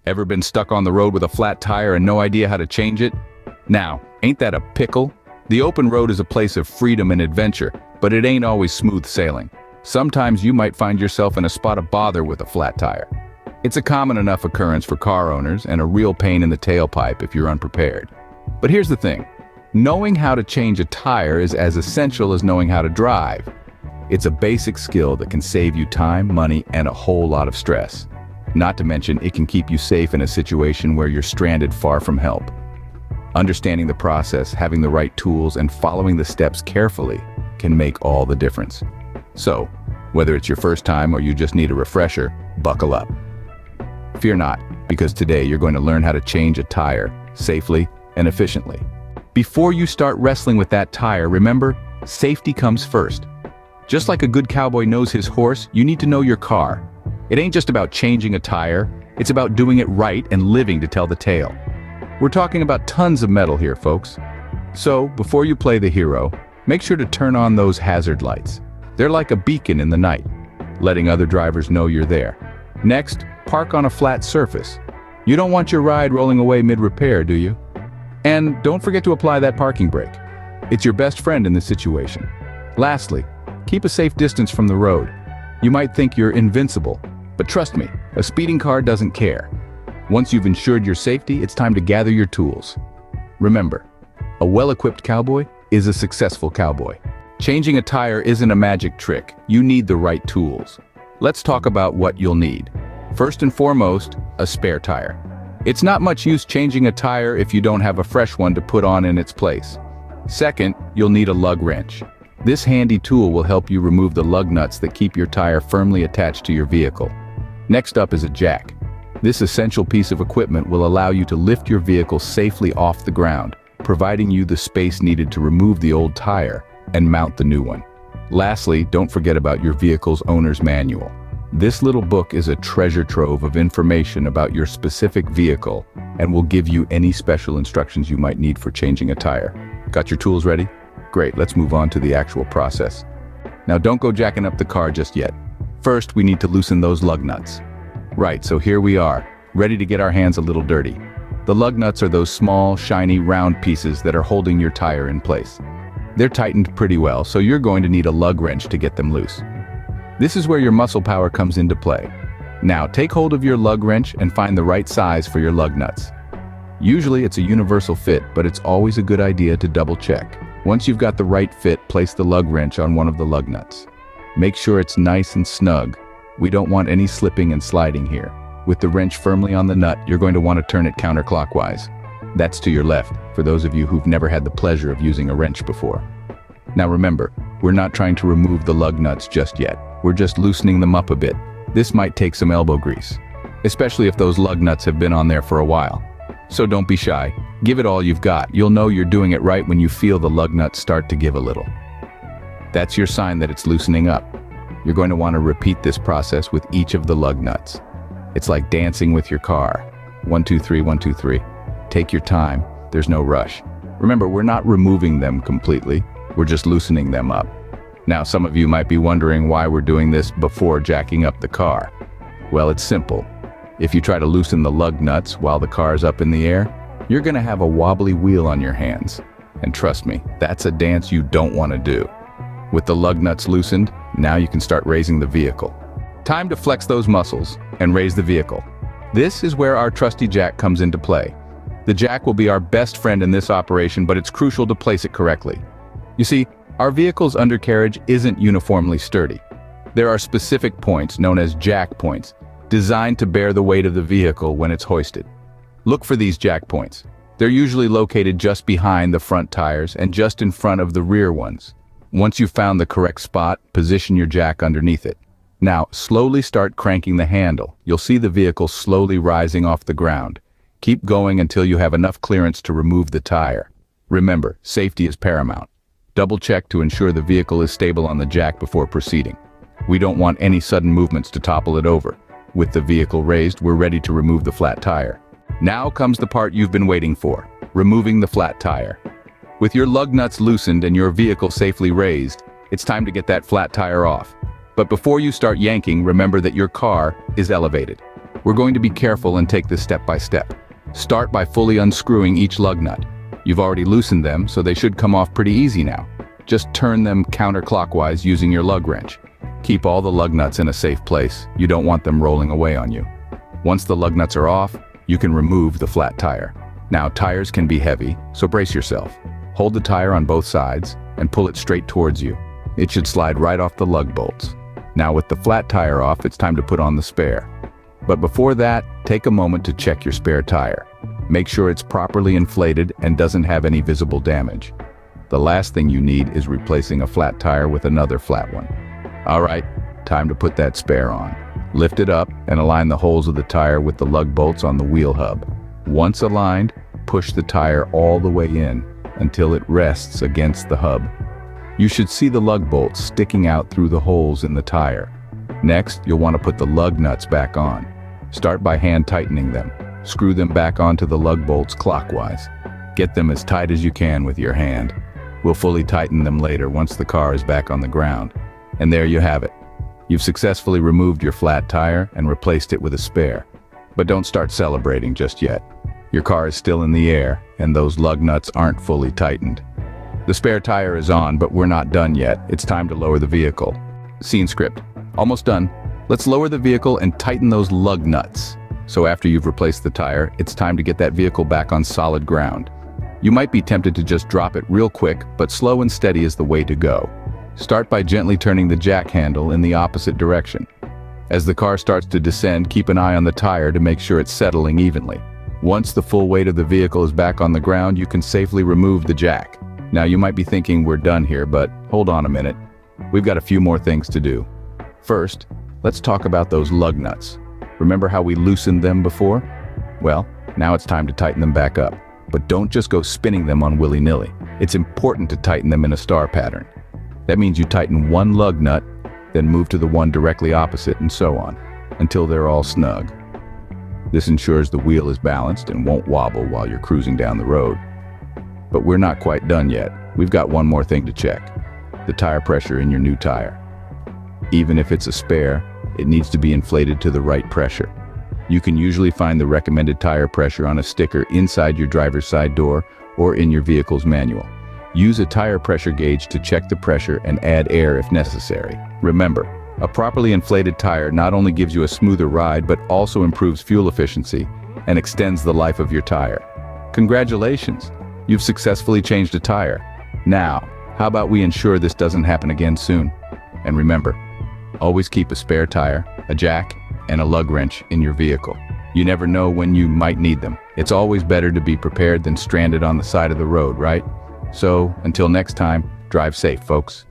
Ever been stuck on the road with a flat tire and no idea how to change it? Now, ain't that a pickle? The open road is a place of freedom and adventure, but it ain't always smooth sailing. Sometimes you might find yourself in a spot of bother with a flat tire. It's a common enough occurrence for car owners and a real pain in the tailpipe if you're unprepared. But here's the thing. Knowing how to change a tire is as essential as knowing how to drive. It's a basic skill that can save you time, money, and a whole lot of stress. Not to mention, it can keep you safe in a situation where you're stranded far from help. Understanding the process, having the right tools, and following the steps carefully can make all the difference. So, whether it's your first time or you just need a refresher, buckle up. Fear not, because today you're going to learn how to change a tire safely and efficiently. Before you start wrestling with that tire, remember, safety comes first. Just like a good cowboy knows his horse, you need to know your car. It ain't just about changing a tire, it's about doing it right and living to tell the tale. We're talking about tons of metal here, folks. So, before you play the hero, make sure to turn on those hazard lights. They're like a beacon in the night, letting other drivers know you're there. Next, park on a flat surface. You don't want your ride rolling away mid-repair, do you? And don't forget to apply that parking brake. It's your best friend in this situation. Lastly, keep a safe distance from the road. You might think you're invincible, but trust me, a speeding car doesn't care. Once you've ensured your safety, it's time to gather your tools. Remember, a well-equipped cowboy is a successful cowboy. Changing a tire isn't a magic trick. You need the right tools. Let's talk about what you'll need. First and foremost, a spare tire. It's not much use changing a tire if you don't have a fresh one to put on in its place. Second, you'll need a lug wrench. This handy tool will help you remove the lug nuts that keep your tire firmly attached to your vehicle. Next up is a jack. This essential piece of equipment will allow you to lift your vehicle safely off the ground, providing you the space needed to remove the old tire and mount the new one. Lastly, don't forget about your vehicle's owner's manual. This little book is a treasure trove of information about your specific vehicle and will give you any special instructions you might need for changing a tire. Got your tools ready? Great, let's move on to the actual process. Now don't go jacking up the car just yet. First, we need to loosen those lug nuts. Right, so here we are, ready to get our hands a little dirty. The lug nuts are those small, shiny, round pieces that are holding your tire in place. They're tightened pretty well, so you're going to need a lug wrench to get them loose. This is where your muscle power comes into play. Now take hold of your lug wrench and find the right size for your lug nuts. Usually it's a universal fit, but it's always a good idea to double check. Once you've got the right fit, place the lug wrench on one of the lug nuts. Make sure it's nice and snug. We don't want any slipping and sliding here. With the wrench firmly on the nut, you're going to want to turn it counterclockwise. That's to your left, for those of you who've never had the pleasure of using a wrench before. Now remember, we're not trying to remove the lug nuts just yet. We're just loosening them up a bit. This might take some elbow grease, especially if those lug nuts have been on there for a while. So don't be shy. Give it all you've got. You'll know you're doing it right when you feel the lug nuts start to give a little. That's your sign that it's loosening up. You're going to want to repeat this process with each of the lug nuts. It's like dancing with your car. 1, 2, 3, 1, 2, 3. Take your time. There's no rush. Remember, we're not removing them completely. We're just loosening them up. Now, some of you might be wondering why we're doing this before jacking up the car. Well, it's simple. If you try to loosen the lug nuts while the car's up in the air, you're going to have a wobbly wheel on your hands. And trust me, that's a dance you don't want to do. With the lug nuts loosened, now you can start raising the vehicle. Time to flex those muscles and raise the vehicle. This is where our trusty jack comes into play. The jack will be our best friend in this operation, but it's crucial to place it correctly. You see, our vehicle's undercarriage isn't uniformly sturdy. There are specific points, known as jack points, designed to bear the weight of the vehicle when it's hoisted. Look for these jack points. They're usually located just behind the front tires and just in front of the rear ones. Once you've found the correct spot, position your jack underneath it. Now, slowly start cranking the handle. You'll see the vehicle slowly rising off the ground. Keep going until you have enough clearance to remove the tire. Remember, safety is paramount. Double check to ensure the vehicle is stable on the jack before proceeding. We don't want any sudden movements to topple it over. With the vehicle raised, we're ready to remove the flat tire. Now comes the part you've been waiting for, removing the flat tire. With your lug nuts loosened and your vehicle safely raised, it's time to get that flat tire off. But before you start yanking, remember that your car is elevated. We're going to be careful and take this step by step. Start by fully unscrewing each lug nut. You've already loosened them, so they should come off pretty easy now. Just turn them counterclockwise using your lug wrench. Keep all the lug nuts in a safe place. You don't want them rolling away on you. Once the lug nuts are off, you can remove the flat tire. Now, tires can be heavy, so brace yourself. Hold the tire on both sides and pull it straight towards you. It should slide right off the lug bolts. Now, with the flat tire off, it's time to put on the spare. But before that, take a moment to check your spare tire. Make sure it's properly inflated and doesn't have any visible damage. The last thing you need is replacing a flat tire with another flat one. All right, time to put that spare on. Lift it up and align the holes of the tire with the lug bolts on the wheel hub. Once aligned, push the tire all the way in until it rests against the hub. You should see the lug bolts sticking out through the holes in the tire. Next, you'll want to put the lug nuts back on. Start by hand tightening them. Screw them back onto the lug bolts clockwise. Get them as tight as you can with your hand. We'll fully tighten them later once the car is back on the ground. And there you have it. You've successfully removed your flat tire and replaced it with a spare. But don't start celebrating just yet. Your car is still in the air, and those lug nuts aren't fully tightened. The spare tire is on, but we're not done yet. It's time to lower the vehicle. Scene script. Almost done. Let's lower the vehicle and tighten those lug nuts. So after you've replaced the tire, it's time to get that vehicle back on solid ground. You might be tempted to just drop it real quick, but slow and steady is the way to go. Start by gently turning the jack handle in the opposite direction. As the car starts to descend, keep an eye on the tire to make sure it's settling evenly. Once the full weight of the vehicle is back on the ground, you can safely remove the jack. Now you might be thinking we're done here, but hold on a minute. We've got a few more things to do. First, let's talk about those lug nuts. Remember how we loosened them before? Well, now it's time to tighten them back up. But don't just go spinning them on willy-nilly. It's important to tighten them in a star pattern. That means you tighten one lug nut, then move to the one directly opposite, and so on, until they're all snug. This ensures the wheel is balanced and won't wobble while you're cruising down the road. But we're not quite done yet. We've got one more thing to check: the tire pressure in your new tire. Even if it's a spare, it needs to be inflated to the right pressure. You can usually find the recommended tire pressure on a sticker inside your driver's side door or in your vehicle's manual. Use a tire pressure gauge to check the pressure and add air if necessary. Remember, a properly inflated tire not only gives you a smoother ride, but also improves fuel efficiency and extends the life of your tire. Congratulations! You've successfully changed a tire. Now, how about we ensure this doesn't happen again soon? And remember, always keep a spare tire, a jack, and a lug wrench in your vehicle. You never know when you might need them. It's always better to be prepared than stranded on the side of the road, right? So, until next time, drive safe, folks.